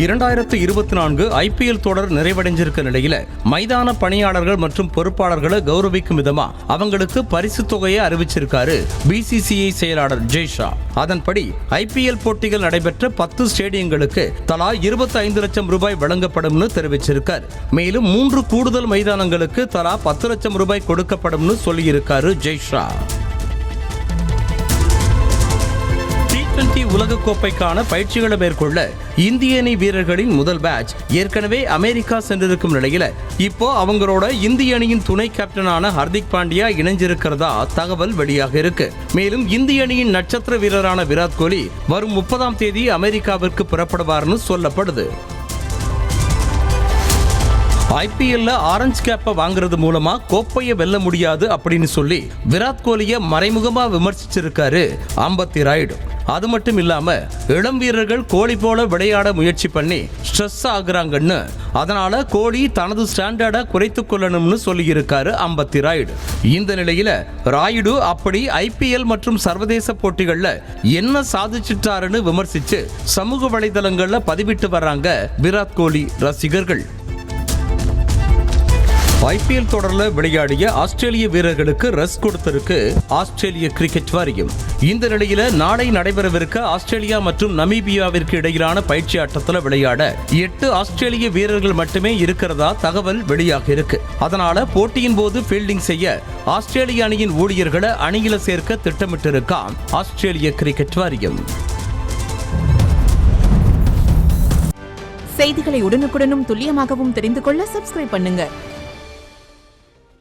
2024 IPL தொடர் நிறைவடைஞ்சிருக்க நிலையில மைதான பணியாளர்கள் மற்றும் பொறுப்பாளர்களை கௌரவிக்கும் விதமா அவங்களுக்கு பரிசு தொகையை அறிவிச்சிருக்காரு பிசிசிஐ செயலாளர் ஜெய்ஷா. அதன்படி ஐபிஎல் போட்டிகள் நடைபெற்ற 10 ஸ்டேடியங்களுக்கு தலா 25 லட்சம் ரூபாய் வழங்கப்படும் தெரிவிச்சிருக்கார். மேலும் 3 கூடுதல் மைதானங்களுக்கு தலா 10 லட்சம் ரூபாய் கொடுக்கப்படும் சொல்லியிருக்காரு ஜெய்ஷா. உலகக்கோப்பைக்கான பயிற்சிகளை மேற்கொள்ள இந்திய அணி வீரர்களின் முதல் பேட்ச் ஏற்கனவே அமெரிக்கா சென்றிருக்கும் நிலையில இப்போ அவங்களோட இந்திய அணியின் துணை கேப்டனான ஹர்திக் பாண்டியா இணைஞ்சிருக்கிறதா தகவல் வெளியாக இருக்கு. மேலும் இந்திய அணியின் நட்சத்திர வீரரான விராட் கோலி வரும் 30ஆம் தேதி அமெரிக்காவிற்கு புறப்படுவார்னு சொல்லப்படுது. ஐபிஎல்ல ஆரஞ்சு கேப்பை வாங்குறது மூலமா கோப்பையை வெல்ல முடியாது அப்படின்னு சொல்லி விராட் கோலியை மறைமுகமா விமர்சிச்சிருக்காரு அம்பத்தி ராயுடு. அது மட்டும் இல்லாம இளம் வீரர்கள் கோலி போல விளையாட முயற்சி பண்ணி ஸ்ட்ரெஸ் ஆகுறாங்கன்னு, அதனால கோலி தனது ஸ்டாண்டர்டை குறைத்துக் கொள்ளணும்னு சொல்லியிருக்காரு அம்பத்தி ராயுடு. இந்த நிலையில ராயுடு அப்படி ஐபிஎல் மற்றும் சர்வதேச போட்டிகள்ல என்ன சாதிச்சிட்டாருன்னு விமர்சிச்சு சமூக வலைதளங்கள்ல பதிவிட்டு வர்றாங்க விராட் கோலி ரசிகர்கள். ஐபிஎல் தொடர்ல விளையாடிய ஆஸ்திரேலிய வீரர்களுக்கு ரெஸ்ட் கொடுத்திருக்கு ஆஸ்திரேலிய கிரிக்கெட் வாரியம். இந்த நிலையில நாளை நடைபெறவிருக்க ஆஸ்திரேலியா மற்றும் நமீபியாவிற்கு இடையிலான பயிற்சி ஆட்டத்தில் விளையாட 8 ஆஸ்திரேலிய வீரர்கள் மட்டுமே இருக்கிறதா தகவல் வெளியாக இருக்கு. அதனால போட்டியின் போது ஃபீல்டிங் செய்ய ஆஸ்திரேலிய அணியின் ஊழியர்களை அணியில சேர்க்க திட்டமிட்டிருக்காம் ஆஸ்திரேலிய கிரிக்கெட் வாரியம். செய்திகளை உடனுக்குடனும் துல்லியமாகவும் தெரிந்து கொள்ள சப்ஸ்கிரைப் பண்ணுங்க.